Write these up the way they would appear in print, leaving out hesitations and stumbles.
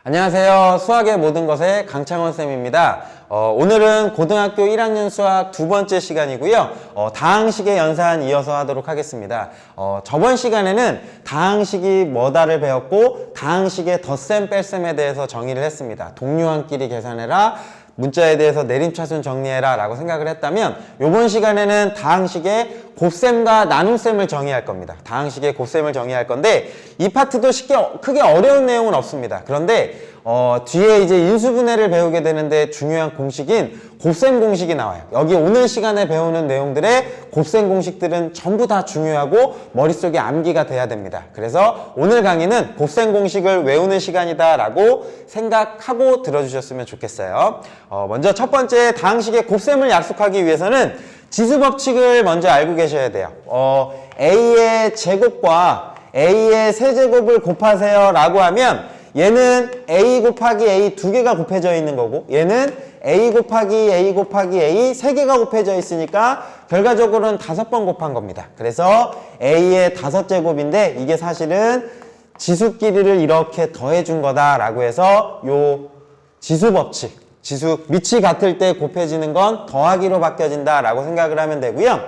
안녕하세요. 수학의 모든 것의 강창원 쌤입니다. 오늘은 고등학교 1학년 수학 두 번째 시간이고요. 다항식의 연산 이어서 하도록 하겠습니다. 저번 시간에는 다항식이 뭐다를 배웠고 다항식의 덧셈 뺄셈에 대해서 정의를 했습니다. 동류항끼리 계산해라, 문자에 대해서 내림차순 정리해라 라고 생각을 했다면 이번 시간에는 다항식의 곱셈과 나눗셈을 정의할 겁니다. 다항식의 곱셈을 정의할 건데 이 파트도 크게 어려운 내용은 없습니다. 그런데 뒤에 이제 인수분해를 배우게 되는데 중요한 공식인 곱셈 공식이 나와요. 여기 오늘 시간에 배우는 내용들의 곱셈 공식들은 전부 다 중요하고 머릿속에 암기가 돼야 됩니다. 그래서 오늘 강의는 곱셈 공식을 외우는 시간이다 라고 생각하고 들어주셨으면 좋겠어요. 먼저 첫 번째 다항식의 곱셈을 약속하기 위해서는 지수법칙을 먼저 알고 계셔야 돼요. A의 제곱과 A의 세제곱을 곱하세요 라고 하면 얘는 A 곱하기 A 두 개가 곱해져 있는 거고 얘는 A 곱하기 A 곱하기 A 세 개가 곱해져 있으니까 결과적으로는 5번 곱한 겁니다. 그래서 A의 5제곱인데 이게 사실은 지수끼리를 이렇게 더해준 거다라고 해서 요 지수법칙, 지수 밑이 같을 때 곱해지는 건 더하기로 바뀌어진다 라고 생각을 하면 되고요.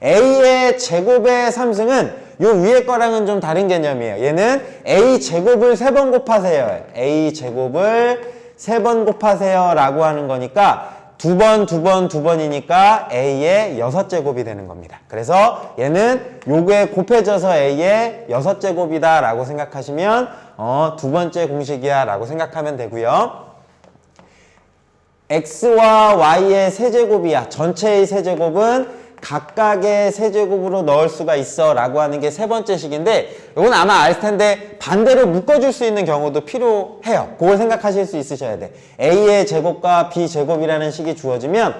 A의 제곱의 3승은 요 위에 거랑은 좀 다른 개념이에요. 얘는 A 제곱을 3번 곱하세요. A 제곱을 3번 곱하세요 라고 하는 거니까 2번, 2번, 2번이니까 A의 6제곱이 되는 겁니다. 그래서 얘는 요게 곱해져서 A의 6제곱이다 라고 생각하시면 두 번째 공식이야 라고 생각하면 되고요. X와 Y의 세제곱이야. 전체의 세제곱은 각각의 세제곱으로 넣을 수가 있어 라고 하는 게 세 번째 식인데 이건 아마 알 텐데 반대로 묶어줄 수 있는 경우도 필요해요. 그걸 생각하실 수 있으셔야 돼. A의 제곱과 B 제곱이라는 식이 주어지면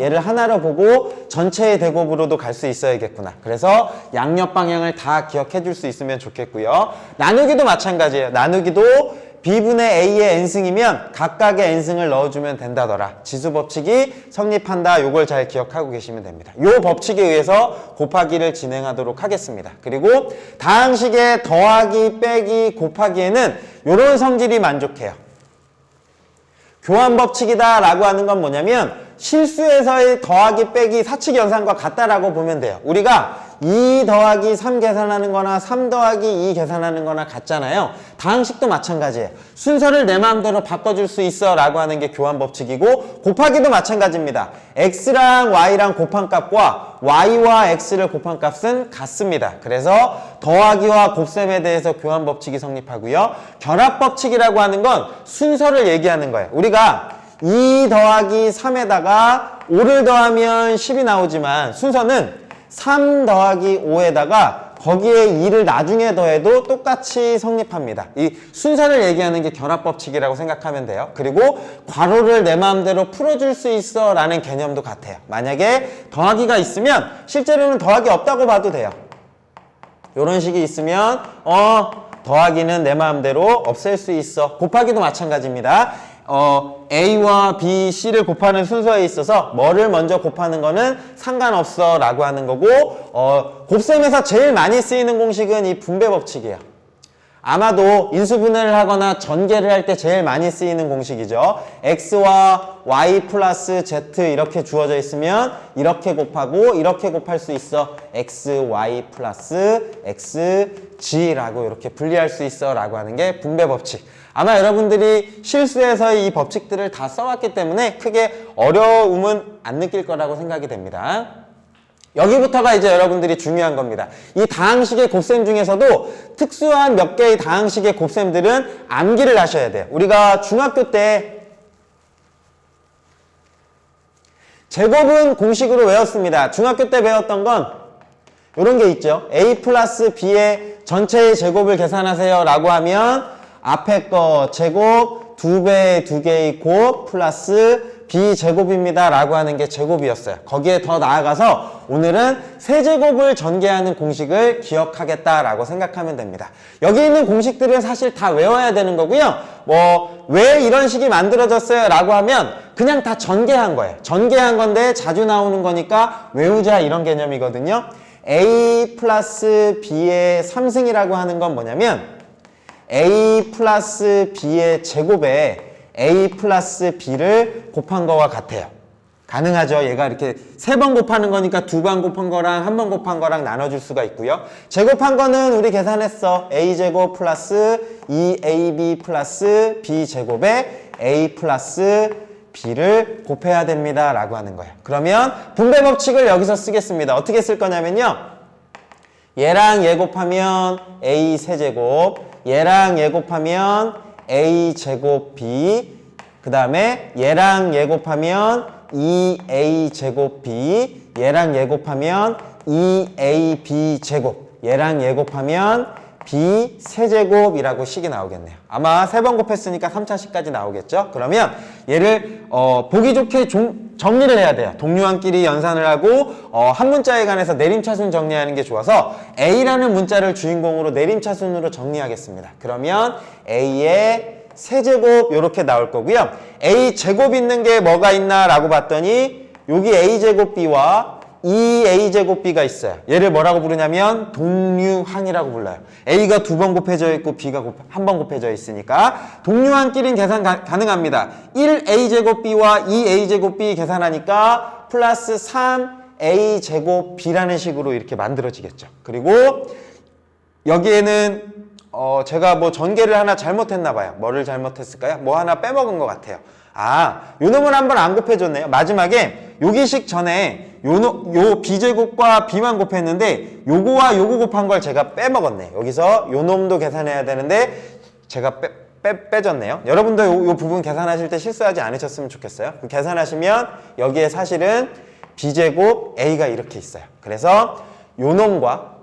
얘를 하나로 보고 전체의 대곱으로도 갈 수 있어야겠구나. 그래서 양옆 방향을 다 기억해 줄 수 있으면 좋겠고요. 나누기도 마찬가지예요. 나누기도 B분의 A의 n승이면 각각의 n승을 넣어주면 된다더라. 지수법칙이 성립한다. 요걸 잘 기억하고 계시면 됩니다. 요 법칙에 의해서 곱하기를 진행하도록 하겠습니다. 그리고 다항식의 더하기, 빼기, 곱하기에는 요런 성질이 만족해요. 교환법칙이다 라고 하는 건 뭐냐면 실수에서의 더하기, 빼기, 사칙연산과 같다라고 보면 돼요. 우리가 2 더하기 3 계산하는 거나 3 더하기 2 계산하는 거나 같잖아요. 다항식도 마찬가지예요. 순서를 내 마음대로 바꿔줄 수 있어 라고 하는 게 교환법칙이고 곱하기도 마찬가지입니다. X랑 Y랑 곱한 값과 Y와 X를 곱한 값은 같습니다. 그래서 더하기와 곱셈에 대해서 교환법칙이 성립하고요. 결합법칙이라고 하는 건 순서를 얘기하는 거예요. 우리가 2 더하기 3에다가 5를 더하면 10이 나오지만 순서는 3 더하기 5에다가 거기에 2를 나중에 더해도 똑같이 성립합니다. 이 순서를 얘기하는 게 결합법칙이라고 생각하면 돼요. 그리고 괄호를 내 마음대로 풀어줄 수 있어 라는 개념도 같아요. 만약에 더하기가 있으면 실제로는 더하기 없다고 봐도 돼요. 이런 식이 있으면 더하기는 내 마음대로 없앨 수 있어. 곱하기도 마찬가지입니다. A와 B, C를 곱하는 순서에 있어서 뭐를 먼저 곱하는 거는 상관없어 라고 하는 거고 곱셈에서 제일 많이 쓰이는 공식은 이 분배법칙이에요. 아마도 인수분해를 하거나 전개를 할 때 제일 많이 쓰이는 공식이죠. X와 Y 플러스 Z 이렇게 주어져 있으면 이렇게 곱하고 이렇게 곱할 수 있어. X, Y 플러스 X, G라고 이렇게 분리할 수 있어 라고 하는 게 분배법칙. 아마 여러분들이 실수해서 이 법칙들을 다 써왔기 때문에 크게 어려움은 안 느낄 거라고 생각이 됩니다. 여기부터가 이제 여러분들이 중요한 겁니다. 이 다항식의 곱셈 중에서도 특수한 몇 개의 다항식의 곱셈들은 암기를 하셔야 돼요. 우리가 중학교 때 제곱은 공식으로 외웠습니다. 중학교 때 배웠던 건 이런 게 있죠. A 플러스 B의 전체의 제곱을 계산하세요 라고 하면 앞에 거 제곱 2배 2개의 곱 플러스 B제곱입니다 라고 하는 게 제곱이었어요. 거기에 더 나아가서 오늘은 세제곱을 전개하는 공식을 기억하겠다라고 생각하면 됩니다. 여기 있는 공식들은 사실 다 외워야 되는 거고요. 왜 이런 식이 만들어졌어요 라고 하면 그냥 다 전개한 거예요. 전개한 건데 자주 나오는 거니까 외우자 이런 개념이거든요. A 플러스 B의 3승이라고 하는 건 뭐냐면 A 플러스 B의 제곱에 A 플러스 B를 곱한 거와 같아요. 가능하죠. 얘가 이렇게 3번 곱하는 거니까 2번 곱한 거랑 1번 곱한 거랑 나눠줄 수가 있고요. 제곱한 거는 우리 계산했어. A제곱 플러스 2AB 플러스 B제곱에 A 플러스 B를 곱해야 됩니다 라고 하는 거예요. 그러면 분배 법칙을 여기서 쓰겠습니다. 어떻게 쓸 거냐면요, 얘랑 얘 곱하면 A 세제곱, 얘랑 얘 곱하면 A 제곱 B, 그 다음에 얘랑 얘 곱하면 2A 제곱 B, 얘랑 얘 곱하면 2AB 제곱, 얘랑 얘 곱하면 B 세제곱이라고 식이 나오겠네요. 아마 3번 곱했으니까 3차식까지 나오겠죠? 그러면 얘를 보기 좋게 정리를 해야 돼요. 동류항끼리 연산을 하고 한 문자에 관해서 내림차순 정리하는 게 좋아서 A라는 문자를 주인공으로 내림차순으로 정리하겠습니다. 그러면 A의 세제곱 이렇게 나올 거고요. A 제곱 있는 게 뭐가 있나 라고 봤더니 여기 A 제곱 B와 2A 제곱 B가 있어요. 얘를 뭐라고 부르냐면 동류항이라고 불러요. A가 2번 곱해져 있고 B가 1번 곱해져 있으니까 동류항끼리는 계산 가능합니다. 1A 제곱 B와 2A 제곱 B 계산하니까 플러스 3A 제곱 B라는 식으로 이렇게 만들어지겠죠. 그리고 여기에는 제가 뭐 전개를 하나 잘못했나 봐요. 뭐를 잘못했을까요? 뭐 하나 빼먹은 것 같아요. 요 놈을 한번 안 곱해줬네요. 마지막에 요기식 전에 요 B제곱과 B만 곱했는데 요거와 요거 곱한 걸 제가 빼먹었네. 여기서 요 놈도 계산해야 되는데 제가 빼졌네요. 여러분도 요 부분 계산하실 때 실수하지 않으셨으면 좋겠어요. 계산하시면 여기에 사실은 B제곱 A가 이렇게 있어요. 그래서 요 놈과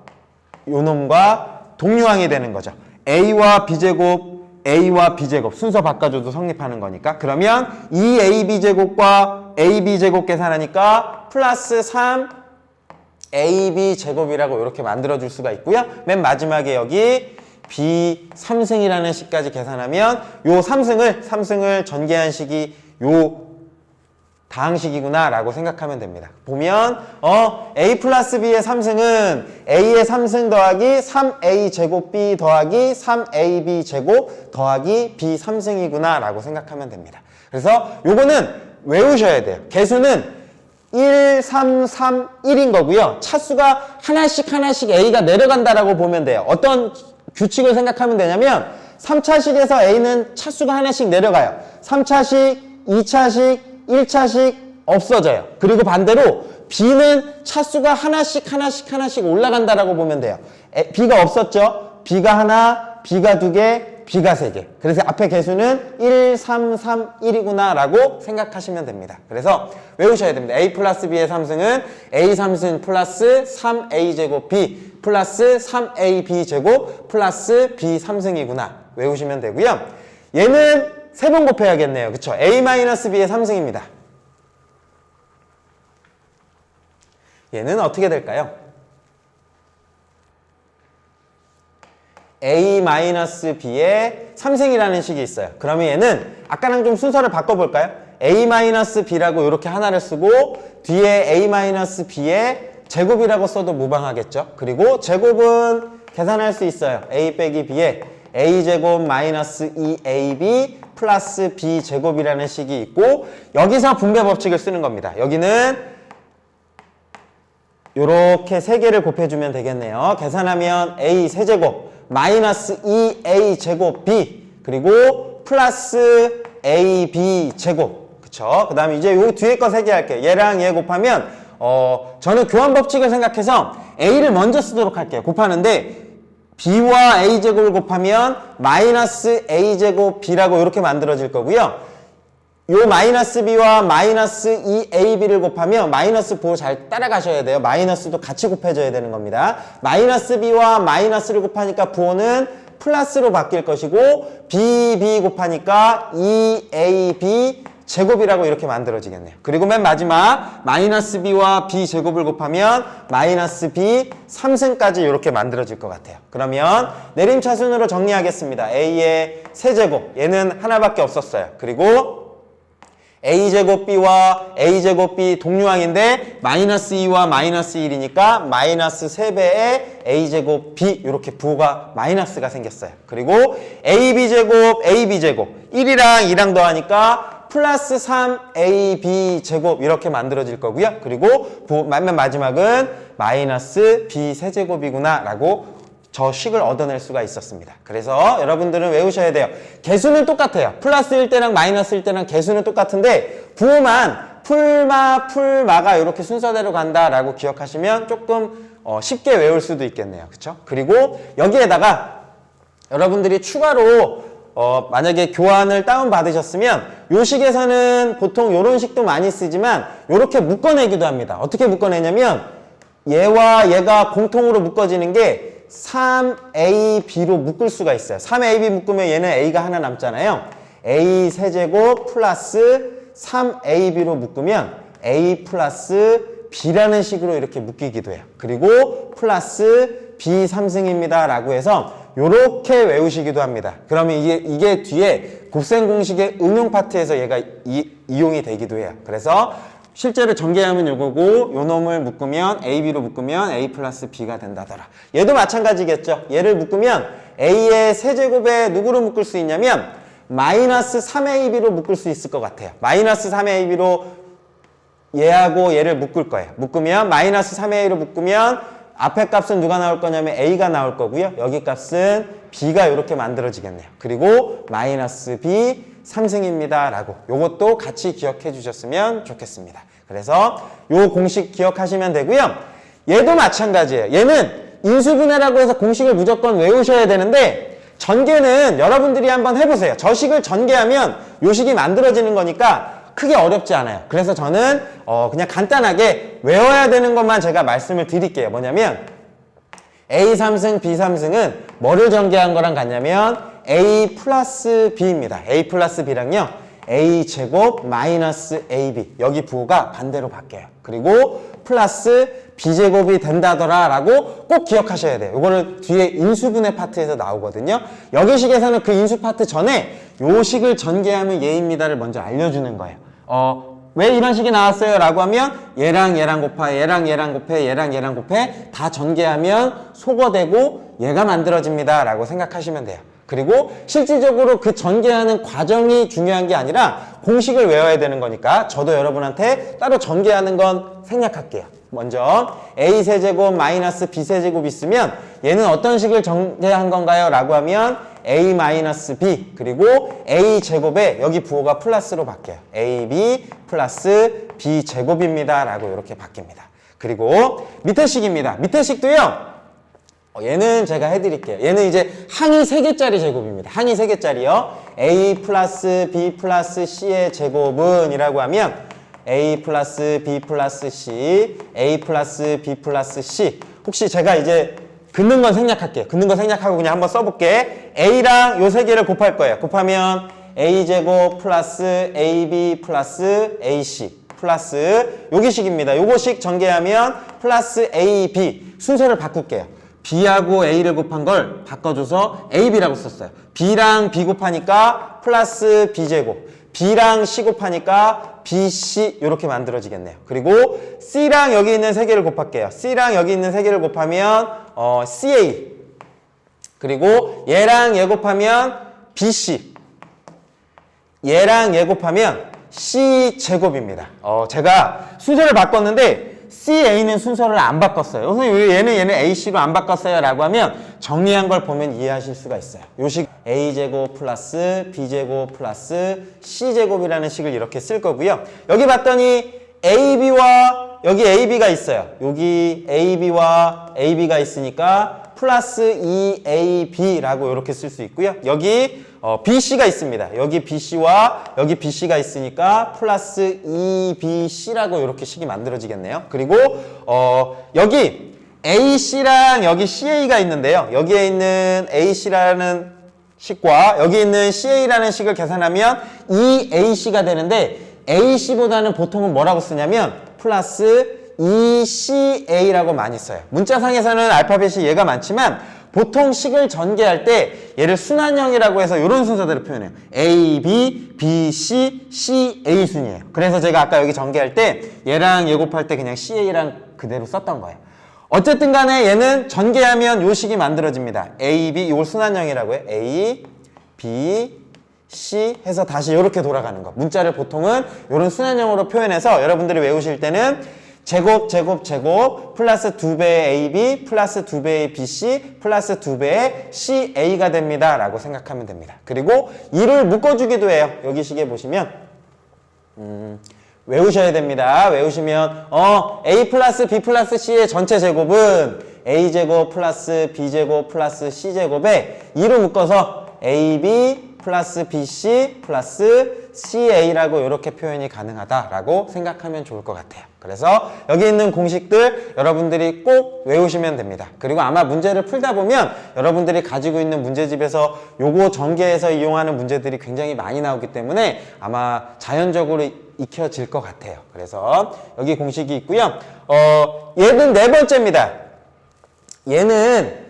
동류항이 되는 거죠. A와 B제곱, A와 B제곱 순서 바꿔줘도 성립하는 거니까. 그러면 2AB제곱과 AB제곱 계산하니까 플러스 3AB제곱이라고 이렇게 만들어줄 수가 있고요. 맨 마지막에 여기 B3승이라는 식까지 계산하면 요 3승을 전개한 식이 요 다항식이구나 라고 생각하면 됩니다. 보면 A 플러스 B의 3승은 A의 3승 더하기 3A 제곱 B 더하기 3AB 제곱 더하기 B 3승이구나 라고 생각하면 됩니다. 그래서 요거는 외우셔야 돼요. 개수는 1, 3, 3, 1인 거고요. 차수가 하나씩 A가 내려간다라고 보면 돼요. 어떤 규칙을 생각하면 되냐면 3차식에서 A는 차수가 하나씩 내려가요. 3차식, 2차식, 1차식 없어져요. 그리고 반대로 B는 차수가 하나씩 올라간다라고 보면 돼요. B가 없었죠? B가 하나, B가 2개, B가 3개. 그래서 앞에 개수는 1, 3, 3, 1이구나 라고 생각하시면 됩니다. 그래서 외우셔야 됩니다. A 플러스 B의 3승은 A 3승 플러스 3A 제곱 B 플러스 3AB 제곱 플러스 B 3승이구나 외우시면 되고요. 얘는 3번 곱해야겠네요. 그쵸? A-B의 3승입니다. 얘는 어떻게 될까요? A-B의 3승이라는 식이 있어요. 그러면 얘는 아까랑 좀 순서를 바꿔볼까요? A-B라고 이렇게 하나를 쓰고 뒤에 A-B의 제곱이라고 써도 무방하겠죠? 그리고 제곱은 계산할 수 있어요. A 빼기 B에 A제곱 마이너스 2AB 플러스 B제곱이라는 식이 있고 여기서 분배 법칙을 쓰는 겁니다. 여기는 요렇게 3개를 곱해주면 되겠네요. 계산하면 A 세제곱 마이너스 2A 제곱 B 그리고 플러스 AB 제곱 그쵸? 그 다음에 이제 요 뒤에 거 3개 할게요. 얘랑 얘 곱하면 저는 교환 법칙을 생각해서 A를 먼저 쓰도록 할게요. 곱하는데 B와 A제곱을 곱하면 마이너스 A제곱 B라고 이렇게 만들어질 거고요. 요 마이너스 B와 마이너스 2AB를 곱하면 마이너스 부호 잘 따라가셔야 돼요. 마이너스도 같이 곱해져야 되는 겁니다. 마이너스 B와 마이너스를 곱하니까 부호는 플러스로 바뀔 것이고 B 곱하니까 2AB 제곱이라고 이렇게 만들어지겠네요. 그리고 맨 마지막 마이너스 B와 B 제곱을 곱하면 마이너스 B 3승까지 이렇게 만들어질 것 같아요. 그러면 내림차순으로 정리하겠습니다. A의 세제곱 얘는 하나밖에 없었어요. 그리고 a제곱 b와 a제곱 b 동류항인데 마이너스 2와 마이너스 1이니까 마이너스 3배의 a제곱 b 이렇게 부호가 마이너스가 생겼어요. 그리고 ab제곱 ab제곱 1이랑 2랑 더하니까 플러스 3ab 제곱 이렇게 만들어질 거고요. 그리고 맨 마지막은 마이너스 b 세제곱이구나 라고 저 식을 얻어낼 수가 있었습니다. 그래서 여러분들은 외우셔야 돼요. 개수는 똑같아요. 플러스 1 때랑 마이너스 1 때랑 개수는 똑같은데 부호만 풀마가 이렇게 순서대로 간다라고 기억하시면 조금 쉽게 외울 수도 있겠네요. 그렇죠? 그리고 여기에다가 여러분들이 추가로 만약에 교환을 다운받으셨으면 요 식에서는 보통 요런 식도 많이 쓰지만 요렇게 묶어내기도 합니다. 어떻게 묶어내냐면 얘와 얘가 공통으로 묶어지는 게 3ab로 묶을 수가 있어요. 3ab 묶으면 얘는 a가 하나 남잖아요. a 세제곱 플러스 3ab로 묶으면 a 플러스 b라는 식으로 이렇게 묶이기도 해요. 그리고 플러스 b 3승입니다 라고 해서 요렇게 외우시기도 합니다. 그러면 이게 뒤에 곱셈 공식의 응용 파트에서 얘가 이용이 되기도 해요. 그래서 실제로 전개하면 요거고 요 놈을 묶으면 AB로 묶으면 A 플러스 B가 된다더라. 얘도 마찬가지겠죠. 얘를 묶으면 A의 세제곱에 누구로 묶을 수 있냐면 마이너스 3AB로 묶을 수 있을 것 같아요. 마이너스 3AB로 얘하고 얘를 묶을 거예요. 묶으면 마이너스 3AB로 묶으면 앞에 값은 누가 나올 거냐면 A가 나올 거고요. 여기 값은 B가 이렇게 만들어지겠네요. 그리고 마이너스 B 3승입니다 라고 요것도 같이 기억해 주셨으면 좋겠습니다. 그래서 요 공식 기억하시면 되고요. 얘도 마찬가지예요. 얘는 인수분해라고 해서 공식을 무조건 외우셔야 되는데 전개는 여러분들이 한번 해보세요. 저 식을 전개하면 요 식이 만들어지는 거니까 크게 어렵지 않아요. 그래서 저는 그냥 간단하게 외워야 되는 것만 제가 말씀을 드릴게요. 뭐냐면 A 3승, B 3승은 뭐를 전개한 거랑 같냐면 A 플러스 B입니다. A 플러스 B랑요. A 제곱 마이너스 AB 여기 부호가 반대로 바뀌어요. 그리고 플러스 B제곱이 된다더라 라고 꼭 기억하셔야 돼요. 이거는 뒤에 인수분해 파트에서 나오거든요. 여기 식에서는 그 인수 파트 전에 요 식을 전개하면 얘입니다를 먼저 알려주는 거예요. 왜 이런 식이 나왔어요? 라고 하면 얘랑 얘랑 곱하 얘랑 얘랑 곱해 얘랑 얘랑 곱해 다 전개하면 소거되고 얘가 만들어집니다 라고 생각하시면 돼요. 그리고 실질적으로 그 전개하는 과정이 중요한 게 아니라 공식을 외워야 되는 거니까 저도 여러분한테 따로 전개하는 건 생략할게요. 먼저 A 세제곱 마이너스 B 세제곱 있으면 얘는 어떤 식을 전개한 건가요? 라고 하면 A 마이너스 B 그리고 A 제곱에 여기 부호가 플러스로 바뀌어요. AB 플러스 B 제곱입니다 라고 이렇게 바뀝니다. 그리고 밑에 식입니다. 밑에 식도요. 얘는 제가 해드릴게요. 얘는 이제 항이 3개짜리 제곱입니다. 항이 3개짜리요. A 플러스 B 플러스 C의 제곱은 이라고 하면 A 플러스 B 플러스 C, A 플러스 B 플러스 C. 혹시 제가 이제 긋는 건 생략할게요. 긋는 건 생략하고 그냥 한번 써볼게. A랑 요 3개를 곱할 거예요. 곱하면 A제곱 플러스 AB 플러스 AC 플러스 요기식입니다. 요거식 전개하면 플러스 AB 순서를 바꿀게요. B하고 A를 곱한 걸 바꿔줘서 AB라고 썼어요. B랑 B 곱하니까 플러스 B제곱 B랑 C 곱하니까 BC 이렇게 만들어지겠네요. 그리고 C랑 여기 있는 3개를 곱할게요. C랑 여기 있는 3개를 곱하면 CA 그리고 얘랑 얘 곱하면 BC 얘랑 얘 곱하면 C제곱입니다. 제가 순서를 바꿨는데 CA는 순서를 안 바꿨어요. 선생님 왜 얘는 AC로 안 바꿨어요? 라고 하면 정리한 걸 보면 이해하실 수가 있어요. 요 식 A제곱 플러스 B제곱 플러스 C제곱이라는 식을 이렇게 쓸 거고요. 여기 봤더니 AB와 여기 AB가 있어요. 여기 AB와 AB가 있으니까 플러스 2AB라고 이렇게 쓸 수 있고요. 여기 BC가 있습니다. 여기 BC와 여기 BC가 있으니까 플러스 2BC라고 이렇게 식이 만들어지겠네요. 그리고 여기 AC랑 여기 CA가 있는데요. 여기에 있는 AC라는 식과 여기 있는 CA라는 식을 계산하면 2AC가 되는데 AC보다는 보통은 뭐라고 쓰냐면 플러스 ECA라고 많이 써요. 문자상에서는 알파벳이 얘가 많지만 보통 식을 전개할 때 얘를 순환형이라고 해서 이런 순서대로 표현해요. A, B, B, C, C, A 순이에요. 그래서 제가 아까 여기 전개할 때 얘랑 얘 곱할 때 그냥 CA랑 그대로 썼던 거예요. 어쨌든 간에 얘는 전개하면 요 식이 만들어집니다. A, B, 이걸 순환형이라고 해요. A, B, C 해서 다시 이렇게 돌아가는 거. 문자를 보통은 이런 순환형으로 표현해서 여러분들이 외우실 때는 제곱 플러스 2배의 AB 플러스 2배의 BC 플러스 2배의 CA가 됩니다 라고 생각하면 됩니다. 그리고 2를 묶어주기도 해요. 여기 식에 보시면 외우셔야 됩니다. 외우시면 A 플러스 B 플러스 C의 전체 제곱은 A제곱 플러스 B제곱 플러스 C제곱에 2로 묶어서 AB 플러스 BC 플러스 CA라고 이렇게 표현이 가능하다라고 생각하면 좋을 것 같아요. 그래서 여기 있는 공식들 여러분들이 꼭 외우시면 됩니다. 그리고 아마 문제를 풀다 보면 여러분들이 가지고 있는 문제집에서 요거 전개해서 이용하는 문제들이 굉장히 많이 나오기 때문에 아마 자연적으로 익혀질 것 같아요. 그래서 여기 공식이 있고요. 얘는 네 번째입니다. 얘는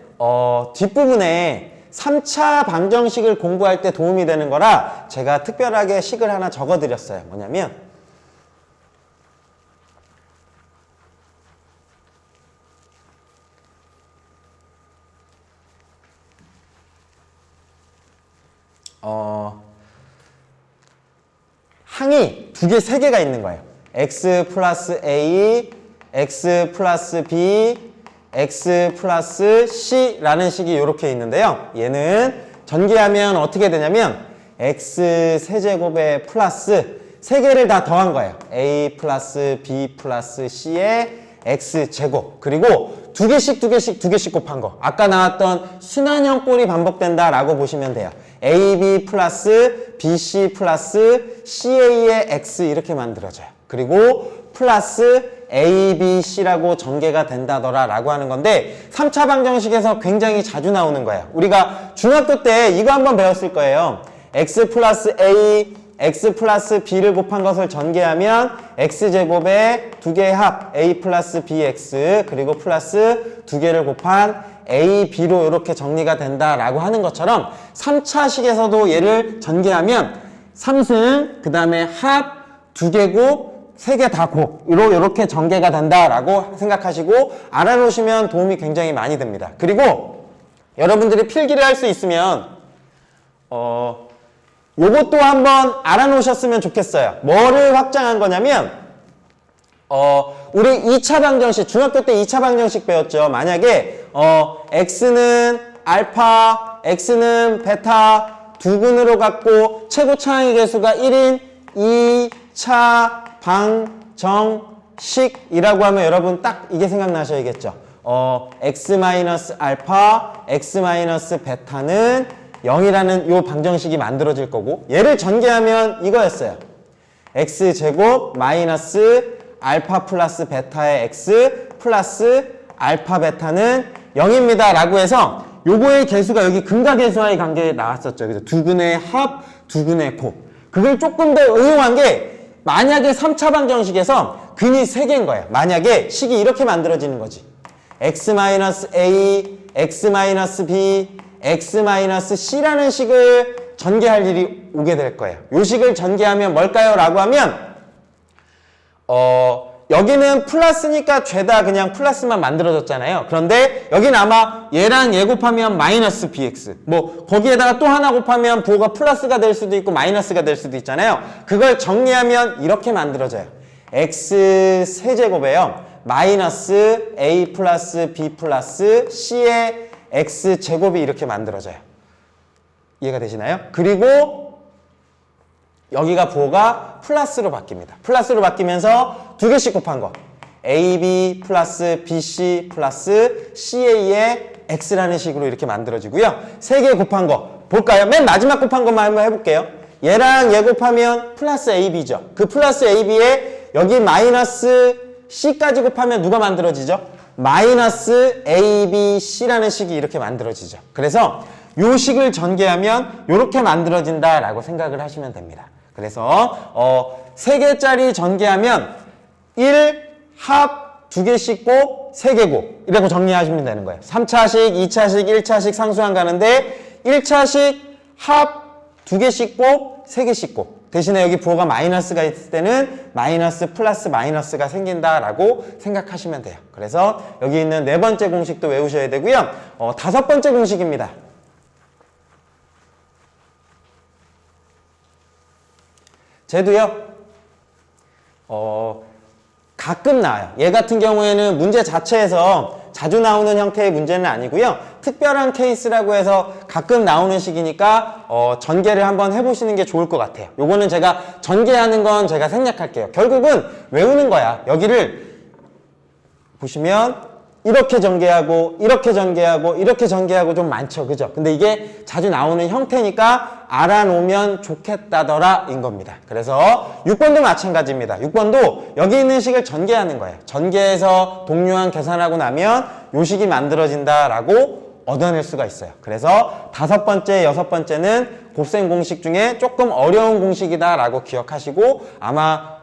뒷부분에 3차 방정식을 공부할 때 도움이 되는 거라 제가 특별하게 식을 하나 적어드렸어요. 뭐냐면 항이 두 개, 세 개가 있는 거예요. x 플러스 a, x 플러스 b, x 플러스 c라는 식이 이렇게 있는데요. 얘는 전개하면 어떻게 되냐면 x 세제곱에 플러스 세 개를 다 더한 거예요. a 플러스 b 플러스 c의 x제곱 그리고 두 개씩 곱한 거. 아까 나왔던 순환형 꼴이 반복된다라고 보시면 돼요. ab 플러스 bc 플러스 ca의 x 이렇게 만들어져요. 그리고 플러스 ABC라고 전개가 된다더라 라고 하는 건데 3차 방정식에서 굉장히 자주 나오는 거예요. 우리가 중학교 때 이거 한번 배웠을 거예요. x 플러스 A, x 플러스 B를 곱한 것을 전개하면 x제곱의 두 개의 합 A 플러스 BX 그리고 플러스 두 개를 곱한 AB로 이렇게 정리가 된다라고 하는 것처럼 3차식에서도 얘를 전개하면 3승 그 다음에 합 두 개곱 세 개 다 곱 이렇게 전개가 된다라고 생각하시고 알아놓으시면 도움이 굉장히 많이 됩니다. 그리고 여러분들이 필기를 할 수 있으면 요것도 한번 알아놓으셨으면 좋겠어요. 뭐를 확장한 거냐면 우리 2차 방정식 중학교 때 2차 방정식 배웠죠. 만약에 x는 알파, x는 베타 두 근으로 갖고 최고 차항의 개수가 1인 2차 방정식이라고 하면 여러분 딱 이게 생각나셔야겠죠. x 마이너스 알파, x 마이너스 베타는 0이라는 요 방정식이 만들어질 거고 얘를 전개하면 이거였어요. x제곱 마이너스 알파 플러스 베타의 x 플러스 알파 베타는 0입니다 라고 해서 요거의 개수가 여기 근과 개수와의 관계에 나왔었죠. 그래서 두 근의 합, 두 근의 곱. 그걸 조금 더 응용한 게 만약에 3차 방정식에서 근이 3개인 거예요. 만약에 식이 이렇게 만들어지는 거지. x-a, x-b, x-c라는 식을 전개할 일이 오게 될 거예요. 이 식을 전개하면 뭘까요? 라고 하면 여기는 플러스니까 죄다 그냥 플러스만 만들어졌잖아요. 그런데 여기는 아마 얘랑 얘 곱하면 마이너스 bx 뭐 거기에다가 또 하나 곱하면 부호가 플러스가 될 수도 있고 마이너스가 될 수도 있잖아요. 그걸 정리하면 이렇게 만들어져요. x 세제곱에요. 마이너스 a 플러스 b 플러스 c의 x제곱이 이렇게 만들어져요. 이해가 되시나요? 그리고 여기가 부호가 플러스로 바뀝니다. 플러스로 바뀌면서 두 개씩 곱한 거. AB 플러스 BC 플러스 CA의 X라는 식으로 이렇게 만들어지고요. 세 개 곱한 거. 볼까요? 맨 마지막 곱한 것만 한번 해볼게요. 얘랑 얘 곱하면 플러스 AB죠. 그 플러스 AB에 여기 마이너스 C까지 곱하면 누가 만들어지죠? 마이너스 ABC라는 식이 이렇게 만들어지죠. 그래서 요 식을 전개하면 이렇게 만들어진다라고 생각을 하시면 됩니다. 그래서 3개짜리 전개하면 1, 합, 두 개씩 곱, 세 개 곱. 이라고 정리하시면 되는 거예요. 3차식, 2차식, 1차식 상수항 가는데 1차식 합 두 개씩 곱, 세 개씩 곱. 대신에 여기 부호가 마이너스가 있을 때는 마이너스 플러스 마이너스가 생긴다라고 생각하시면 돼요. 그래서 여기 있는 네 번째 공식도 외우셔야 되고요. 다섯 번째 공식입니다. 쟤도요, 가끔 나와요. 얘 같은 경우에는 문제 자체에서 자주 나오는 형태의 문제는 아니고요. 특별한 케이스라고 해서 가끔 나오는 식이니까 전개를 한번 해보시는 게 좋을 것 같아요. 요거는 제가 전개하는 건 제가 생략할게요. 결국은 외우는 거야. 여기를 보시면 이렇게 전개하고 이렇게 전개하고 이렇게 전개하고 좀 많죠. 그죠? 근데 이게 자주 나오는 형태니까 알아놓으면 좋겠다더라 인 겁니다. 그래서 6번도 마찬가지입니다. 6번도 여기 있는 식을 전개하는 거예요. 전개해서 동료항 계산하고 나면 요 식이 만들어진다라고 얻어낼 수가 있어요. 그래서 다섯 번째, 여섯 번째는 곱셈 공식 중에 조금 어려운 공식이다라고 기억하시고 아마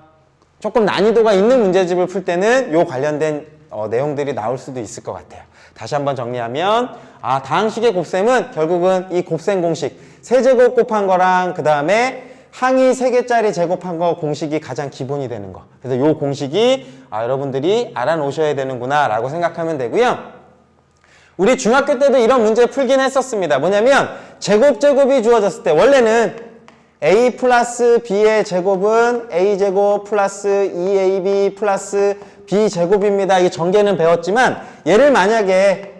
조금 난이도가 있는 문제집을 풀 때는 요 관련된 내용들이 나올 수도 있을 것 같아요. 다시 한번 정리하면 다항식의 곱셈은 결국은 이 곱셈 공식 세제곱 곱한 거랑 그 다음에 항이 3개짜리 제곱한 거 공식이 가장 기본이 되는 거. 그래서 요 공식이 여러분들이 알아놓으셔야 되는구나 라고 생각하면 되고요. 우리 중학교 때도 이런 문제 풀긴 했었습니다. 뭐냐면 제곱이 주어졌을 때 원래는 a 플러스 b의 제곱은 a제곱 플러스 2ab 플러스 b제곱입니다. 이 전개는 배웠지만 얘를 만약에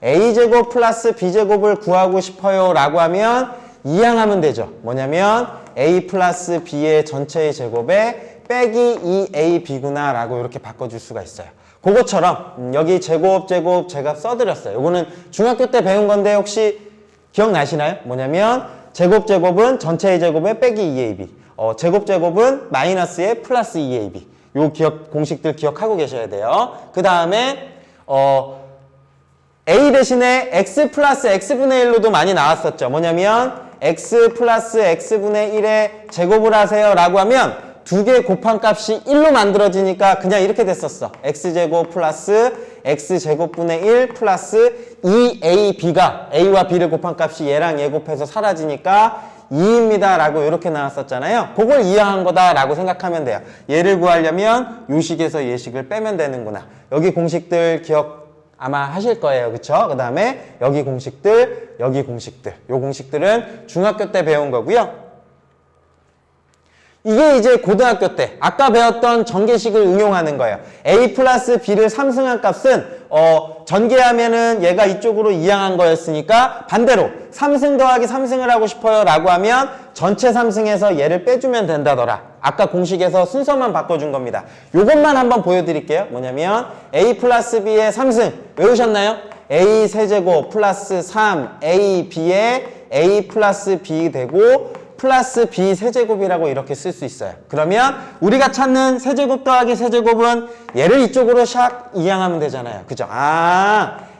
a제곱 플러스 b제곱을 구하고 싶어요 라고 하면 이항하면 되죠. 뭐냐면 a 플러스 b의 전체의 제곱에 빼기 2ab구나 라고 이렇게 바꿔줄 수가 있어요. 그것처럼 여기 제곱 제가 써드렸어요. 이거는 중학교 때 배운 건데 혹시 기억나시나요? 뭐냐면 제곱은 전체의 제곱에 빼기 2ab, 제곱은 마이너스에 플러스 2ab. 요 공식들 기억하고 계셔야 돼요. 그 다음에 a 대신에 x 플러스 x분의 1로도 많이 나왔었죠. 뭐냐면 x 플러스 x분의 1에 제곱을 하세요 라고 하면 두 개 곱한 값이 1로 만들어지니까 그냥 이렇게 됐었어. x제곱 플러스 x제곱분의 1 플러스 2ab가 a와 b를 곱한 값이 얘랑 얘 곱해서 사라지니까 2입니다 라고 이렇게 나왔었잖아요. 그걸 이해한 거다 라고 생각하면 돼요. 얘를 구하려면 요 식에서 얘 식을 빼면 되는구나. 여기 공식들 기억 아마 하실 거예요. 그쵸? 그 다음에 여기 공식들 요 공식들은 중학교 때 배운 거고요. 이게 이제 고등학교 때 아까 배웠던 전개식을 응용하는 거예요. a 플러스 b를 3승한 값은 전개하면은 얘가 이쪽으로 이항한 거였으니까 반대로 3승 더하기 3승을 하고 싶어요 라고 하면 전체 3승에서 얘를 빼주면 된다더라. 아까 공식에서 순서만 바꿔준 겁니다. 요것만 한번 보여드릴게요. 뭐냐면 a 플러스 b의 3승 외우셨나요? a 세제곱 플러스 3ab에 a 플러스 b 되고 플러스 b 세제곱이라고 이렇게 쓸 수 있어요. 그러면 우리가 찾는 세제곱 더하기 세제곱은 얘를 이쪽으로 샥 이항하면 되잖아요. 그죠?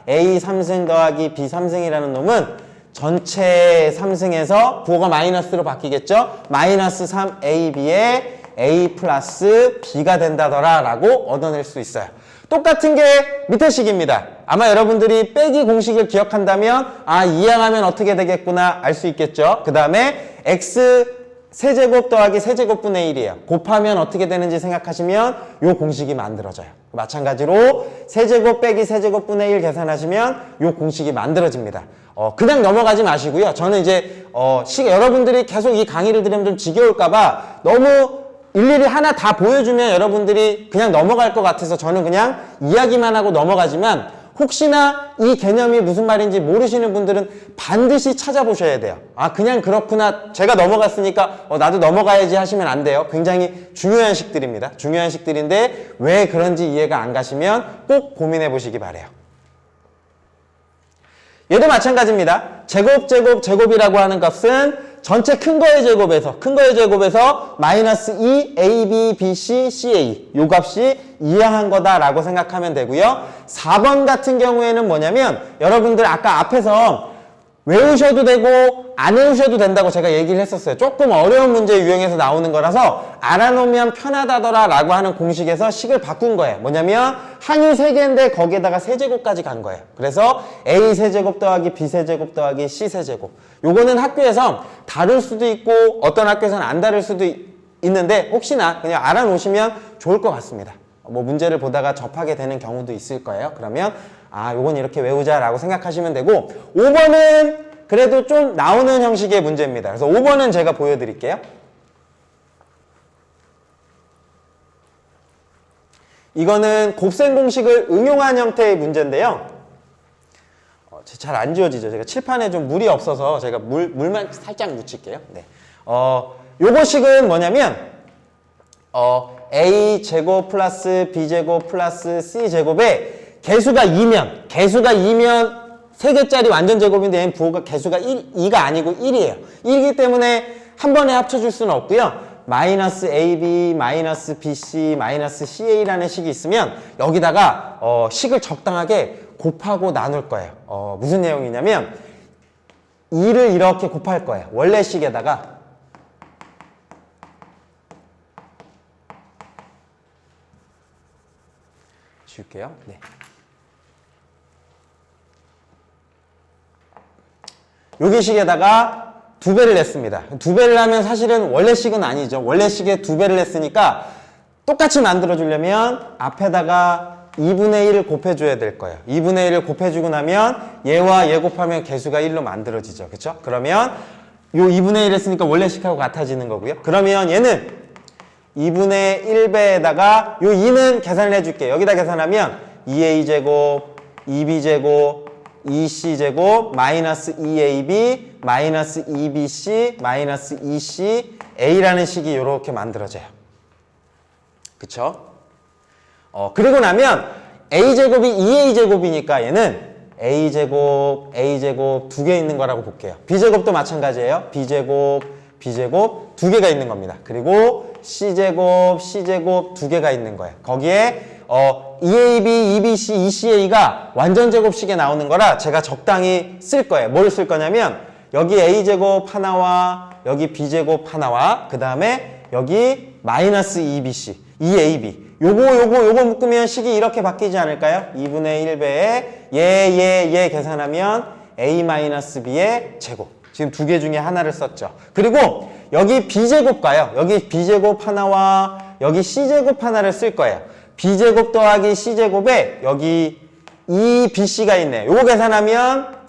a 3승 더하기 b 3승이라는 놈은 전체 3승에서 부호가 마이너스로 바뀌겠죠? 마이너스 3ab에 a 플러스 b가 된다더라 라고 얻어낼 수 있어요. 똑같은 게 밑에 식입니다. 아마 여러분들이 빼기 공식을 기억한다면 이항하면 어떻게 되겠구나 알 수 있겠죠. 그 다음에 x 세제곱 더하기 세제곱분의 1이에요. 곱하면 어떻게 되는지 생각하시면 요 공식이 만들어져요. 마찬가지로 세제곱 빼기 세제곱분의 1 계산하시면 요 공식이 만들어집니다. 그냥 넘어가지 마시고요. 저는 이제 여러분들이 계속 이 강의를 들으면 좀 지겨울까봐 너무 일일이 하나 다 보여주면 여러분들이 그냥 넘어갈 것 같아서 저는 그냥 이야기만 하고 넘어가지만 혹시나 이 개념이 무슨 말인지 모르시는 분들은 반드시 찾아보셔야 돼요. 그냥 그렇구나. 제가 넘어갔으니까 나도 넘어가야지 하시면 안 돼요. 굉장히 중요한 식들입니다. 중요한 식들인데 왜 그런지 이해가 안 가시면 꼭 고민해 보시기 바래요. 얘도 마찬가지입니다. 제곱이라고 하는 값은 전체 큰 거의 제곱에서 마이너스 2 a, b, b, c, ca 요 값이 이항한 거다라고 생각하면 되고요. 4번 같은 경우에는 뭐냐면 여러분들 아까 앞에서 외우셔도 되고 안 외우셔도 된다고 제가 얘기를 했었어요. 조금 어려운 문제 유형에서 나오는 거라서 알아놓으면 편하다더라 라고 하는 공식에서 식을 바꾼 거예요. 뭐냐면 항이 3개인데 거기에다가 세제곱까지 간 거예요. 그래서 A 세제곱 더하기 B 세제곱 더하기 C 세제곱. 요거는 학교에서 다룰 수도 있고 어떤 학교에서는 안 다룰 수도 있는데 혹시나 그냥 알아놓으시면 좋을 것 같습니다. 뭐 문제를 보다가 접하게 되는 경우도 있을 거예요. 그러면 아, 요건 이렇게 외우자라고 생각하시면 되고 5번은 그래도 좀 나오는 형식의 문제입니다. 그래서 5번은 제가 보여드릴게요. 이거는 곱셈 공식을 응용한 형태의 문제인데요. 잘 안 지워지죠. 제가 칠판에 좀 물이 없어서 제가 물만 살짝 묻힐게요. 네. 요거 식은 뭐냐면 A 제곱 플러스 B 제곱 플러스 C 제곱에 개수가 2면 3개짜리 완전 제곱인데 얘는 부호가 개수가 2가 아니고 1이에요. 1이기 때문에 한 번에 합쳐줄 수는 없고요. 마이너스 AB, 마이너스 BC, 마이너스 CA라는 식이 있으면 여기다가 식을 적당하게 곱하고 나눌 거예요. 무슨 내용이냐면 2를 이렇게 곱할 거예요. 원래 식에다가 지울게요. 네. 여기 식에다가 2배를 냈습니다. 2배를 하면 사실은 원래 식은 아니죠. 원래 식에 2배를 냈으니까 똑같이 만들어주려면 앞에다가 2분의 1을 곱해줘야 될 거예요. 2분의 1을 곱해주고 나면 얘와 얘 곱하면 개수가 1로 만들어지죠. 그쵸? 그러면 요 2분의 1 했으니까 원래 식하고 같아지는 거고요. 그러면 얘는 2분의 1배에다가 요 2는 계산을 해줄게요. 여기다 계산하면 2a제곱, 2b제곱, 2c제곱, 마이너스 2ab, 마이너스 2bc, 마이너스 2c, a라는 식이 이렇게 만들어져요. 그쵸? 그리고 나면 a제곱이 2a제곱이니까 얘는 a제곱, a제곱 2개 있는 거라고 볼게요. b제곱도 마찬가지예요. b제곱, b제곱 2개가 있는 겁니다. 그리고 c제곱, c제곱 2개가 있는 거예요. 거기에 2ab, 2bc, 2ca가 완전 제곱식에 나오는 거라 제가 적당히 쓸 거예요. 뭘 쓸 거냐면 여기 a제곱 하나와 여기 b제곱 하나와 그 다음에 여기 마이너스 2bc, 2ab 요거 묶으면 식이 이렇게 바뀌지 않을까요? 2분의 1배에 얘 계산하면 a-b의 제곱. 지금 2개 중에 하나를 썼죠. 그리고 여기 b제곱과요. 여기 b제곱 하나와 여기 c제곱 하나를 쓸 거예요. b제곱 더하기 c제곱에 여기 2bc가 있네요. 요거 계산하면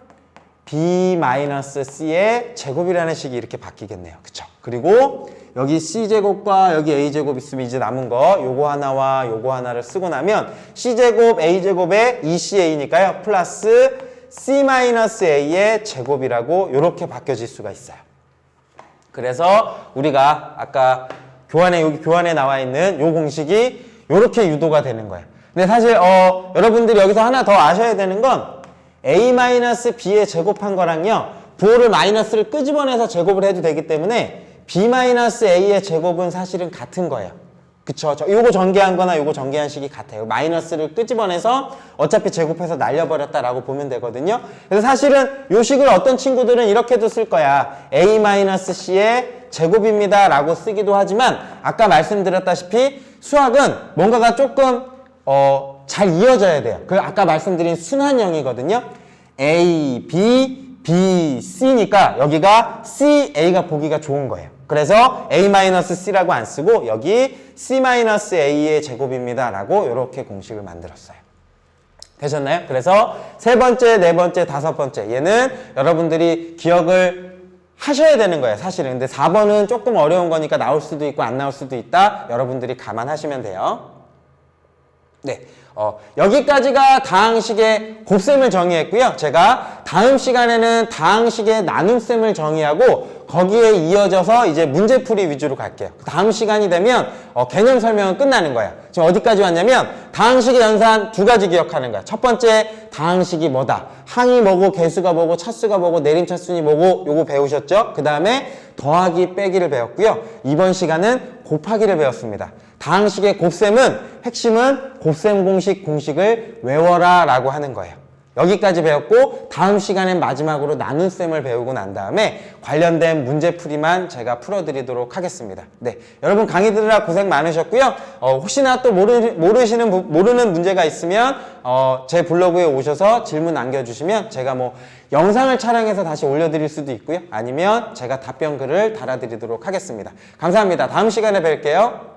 b-c의 제곱이라는 식이 이렇게 바뀌겠네요. 그쵸? 그리고 여기 c제곱과 여기 a제곱 있으면 이제 남은 거 요거 하나와 요거 하나를 쓰고 나면 c제곱 a제곱에 2ca니까요. 플러스 c-a의 제곱이라고 이렇게 바뀌어질 수가 있어요. 그래서 우리가 아까 여기 교환에 나와 있는 요 공식이 이렇게 유도가 되는 거예요. 근데 사실 여러분들이 여기서 하나 더 아셔야 되는 건 a-b의 제곱한 거랑요. 부호를 마이너스를 끄집어내서 제곱을 해도 되기 때문에 b-a의 제곱은 사실은 같은 거예요. 그쵸? 요거 전개한 거나 요거 전개한 식이 같아요. 마이너스를 끄집어내서 어차피 제곱해서 날려버렸다라고 보면 되거든요. 그래서 사실은 요 식을 어떤 친구들은 이렇게도 쓸 거야. a-c의 제곱입니다 라고 쓰기도 하지만 아까 말씀드렸다시피 수학은 뭔가가 조금 잘 이어져야 돼요. 그 아까 말씀드린 순환형이거든요. A, B, B, C니까 여기가 C, A가 보기가 좋은 거예요. 그래서 A-C라고 안 쓰고 여기 C-A의 제곱입니다 라고 이렇게 공식을 만들었어요. 되셨나요? 그래서 세 번째, 네 번째, 다섯 번째 얘는 여러분들이 기억을 하셔야 되는 거예요, 사실은. 근데 4번은 조금 어려운 거니까 나올 수도 있고 안 나올 수도 있다. 여러분들이 감안하시면 돼요. 네. 여기까지가 다항식의 곱셈을 정의했고요. 제가 다음 시간에는 다항식의 나눔셈을 정의하고 거기에 이어져서 이제 문제풀이 위주로 갈게요. 다음 시간이 되면 개념 설명은 끝나는 거예요. 지금 어디까지 왔냐면 다항식의 연산 2가지 기억하는 거야. 첫 번째 다항식이 뭐다. 항이 뭐고 개수가 뭐고 차수가 뭐고 내림차순이 뭐고 요거 배우셨죠? 그 다음에 더하기 빼기를 배웠고요. 이번 시간은 곱하기를 배웠습니다. 다항식의 곱셈은 핵심은 곱셈 공식을 외워라 라고 하는 거예요. 여기까지 배웠고 다음 시간엔 마지막으로 나눗셈을 배우고 난 다음에 관련된 문제풀이만 제가 풀어드리도록 하겠습니다. 네, 여러분 강의 들으라 고생 많으셨고요. 혹시나 또 모르는 문제가 있으면 제 블로그에 오셔서 질문 남겨주시면 제가 뭐 영상을 촬영해서 다시 올려드릴 수도 있고요. 아니면 제가 답변 글을 달아드리도록 하겠습니다. 감사합니다. 다음 시간에 뵐게요.